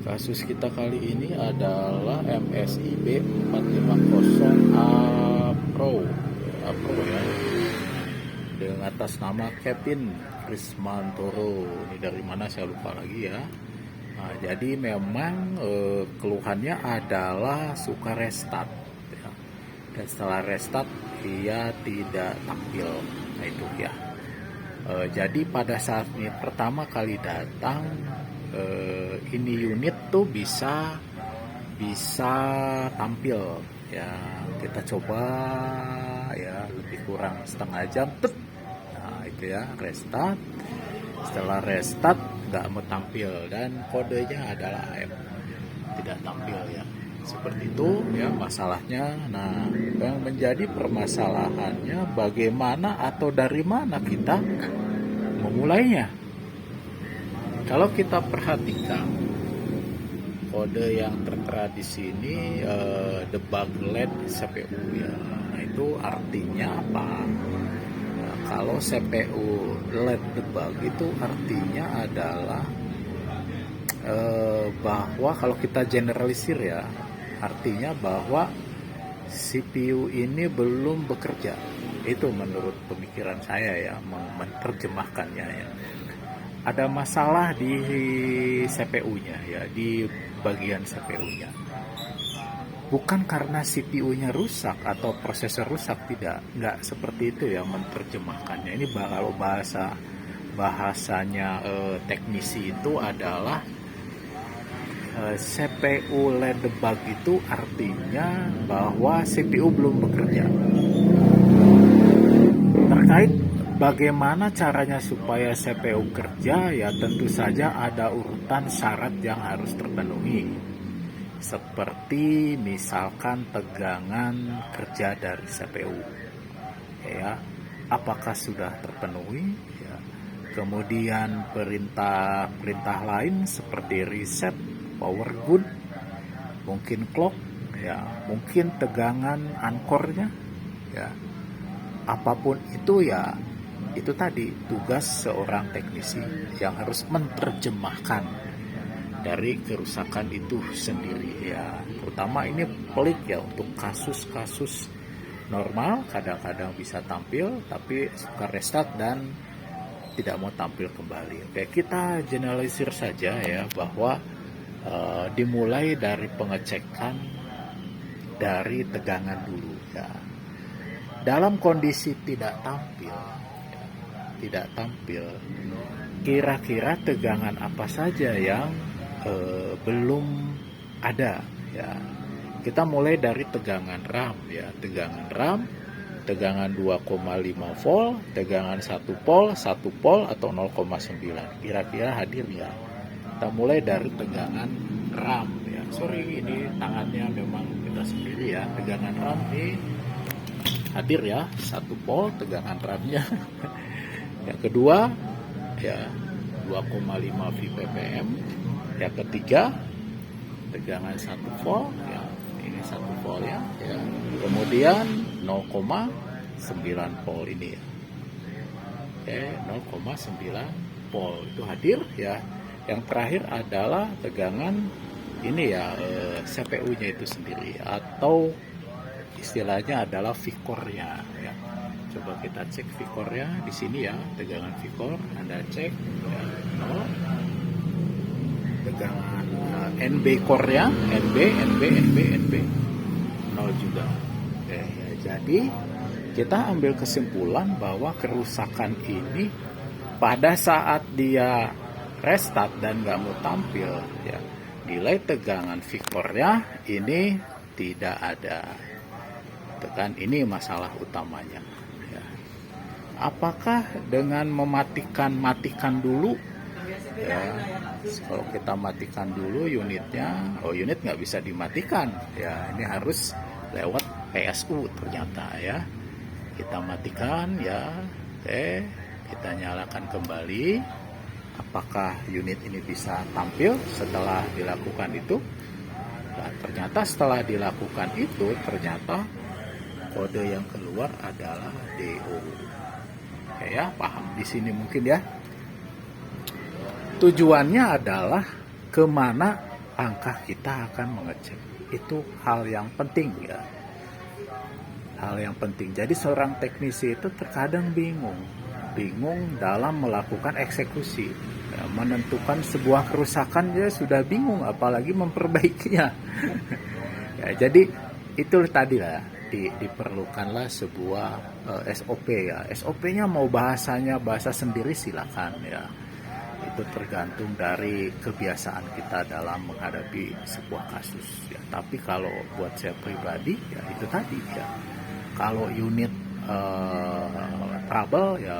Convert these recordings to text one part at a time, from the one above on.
Kasus kita kali ini adalah MSIB 450A Pro, ya, dengan atas nama Kevin Krismantoro. Ini dari mana saya lupa lagi ya. Nah, jadi memang keluhannya adalah suka restart ya. Dan setelah restart dia tidak tampil. Nah itu ya. Jadi pada saat ini pertama kali datang, ini unit tuh bisa tampil ya. Kita coba ya, lebih kurang setengah jam. Nah itu ya, restart. Setelah restart nggak mau tampil dan kodenya adalah AM, tidak tampil ya. Seperti itu ya masalahnya. Nah, yang menjadi permasalahannya bagaimana atau dari mana kita memulainya. Kalau kita perhatikan kode yang tertera di sini, debug LED CPU ya. Nah, itu artinya apa? Nah, kalau CPU LED debug itu artinya adalah bahwa kalau kita generalisir ya, artinya bahwa CPU ini belum bekerja. Itu menurut pemikiran saya ya, menerjemahkannya ya. Ada masalah di CPU-nya ya, di bagian CPU-nya. Bukan karena CPU-nya rusak atau prosesor rusak, nggak seperti itu ya menerjemahkannya. Ini kalau bahasanya teknisi itu adalah CPU LED debug itu artinya bahwa CPU belum bekerja. Terkait bagaimana caranya supaya CPU kerja, ya tentu saja ada urutan syarat yang harus terpenuhi. Seperti misalkan tegangan kerja dari CPU. Ya, apakah sudah terpenuhi? Ya. Kemudian perintah lain seperti reset, power good, mungkin clock, ya, mungkin tegangan ankornya, ya. Apapun itu ya, itu tadi tugas seorang teknisi yang harus menerjemahkan dari kerusakan itu sendiri ya. Terutama ini pelik ya untuk kasus-kasus normal, kadang-kadang bisa tampil tapi suka restart dan tidak mau tampil kembali. Oke, kita generalisir saja ya bahwa dimulai dari pengecekan dari tegangan dulu ya. Dalam kondisi tidak tampil, kira-kira tegangan apa saja yang belum ada ya. Kita mulai dari tegangan RAM ya, tegangan 2,5 volt, tegangan 1 volt atau 0,9, kira-kira hadir ya. Kita mulai dari tegangan RAM ya. Sorry, ini tangannya memang kita sendiri ya. Tegangan RAM ini hadir ya, 1 volt tegangan RAM-nya. Yang kedua ya 2,5 VPPM. Yang ketiga tegangan 1 volt ya, ini 1 volt ya. Kemudian 0,9 volt ini ya. Oke, 0,9 volt itu hadir ya. Yang terakhir adalah tegangan ini ya, CPU-nya itu sendiri atau istilahnya adalah V-core-nya ya. Coba kita cek V-core-nya di sini ya, tegangan V-core Anda cek ya, 0. Tegangan NB core-nya, NB 0 juga. Oke, ya, jadi kita ambil kesimpulan bahwa kerusakan ini pada saat dia restart dan nggak mau tampil ya, nilai tegangan V-core-nya ini tidak ada. Kan ini masalah utamanya ya. Apakah dengan matikan dulu ya, kalau kita matikan dulu unitnya, unit nggak bisa dimatikan ya, ini harus lewat PSU ternyata ya. Kita matikan ya, oke, kita nyalakan kembali. Apakah unit ini bisa tampil setelah dilakukan itu? Nah, ternyata setelah dilakukan itu, ternyata kode yang keluar adalah DO. Oke ya, paham di sini mungkin ya. Tujuannya adalah kemana langkah kita akan mengecek. Itu hal yang penting ya. Hal yang penting. Jadi seorang teknisi itu terkadang bingung dalam melakukan eksekusi. Ya, menentukan sebuah kerusakan dia sudah bingung, apalagi memperbaikinya. Ya, jadi itu tadi lah, diperlukanlah sebuah SOP ya. SOP-nya mau bahasanya bahasa sendiri silakan ya. Itu tergantung dari kebiasaan kita dalam menghadapi sebuah kasus ya. Tapi kalau buat saya pribadi ya itu tadi ya. Kalau unit trouble ya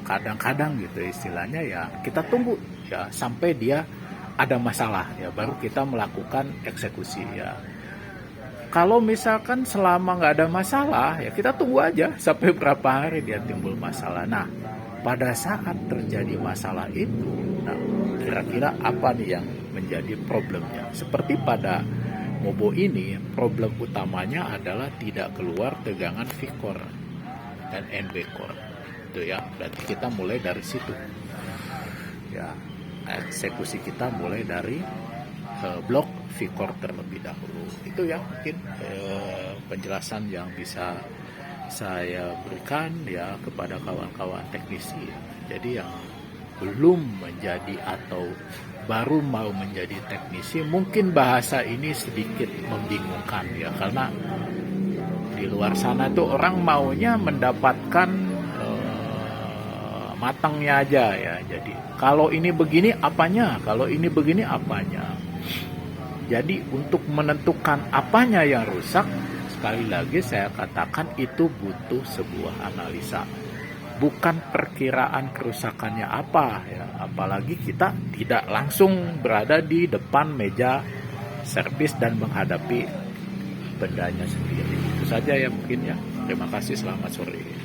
kadang-kadang gitu istilahnya ya kita tunggu ya sampai dia ada masalah ya baru kita melakukan eksekusi ya. Kalau misalkan selama nggak ada masalah ya kita tunggu aja sampai berapa hari dia timbul masalah. Nah pada saat terjadi masalah itu, nah kira-kira apa nih yang menjadi problemnya? Seperti pada Mobo ini, problem utamanya adalah tidak keluar tegangan V-core dan NB-core. Itu ya, berarti kita mulai dari situ. Ya, eksekusi kita mulai dari blok V-core terlebih dahulu. Itu ya mungkin penjelasan yang bisa saya berikan ya kepada kawan-kawan teknisi. Jadi yang belum menjadi atau baru mau menjadi teknisi, mungkin bahasa ini sedikit membingungkan ya, karena di luar sana tuh orang maunya mendapatkan matangnya aja ya. Jadi kalau ini begini apanya, kalau ini begini apanya. Jadi untuk menentukan apanya yang rusak, sekali lagi saya katakan itu butuh sebuah analisa. Bukan perkiraan kerusakannya apa ya, apalagi kita tidak langsung berada di depan meja servis dan menghadapi bendanya sendiri. Itu saja ya mungkin ya. Terima kasih, selamat sore.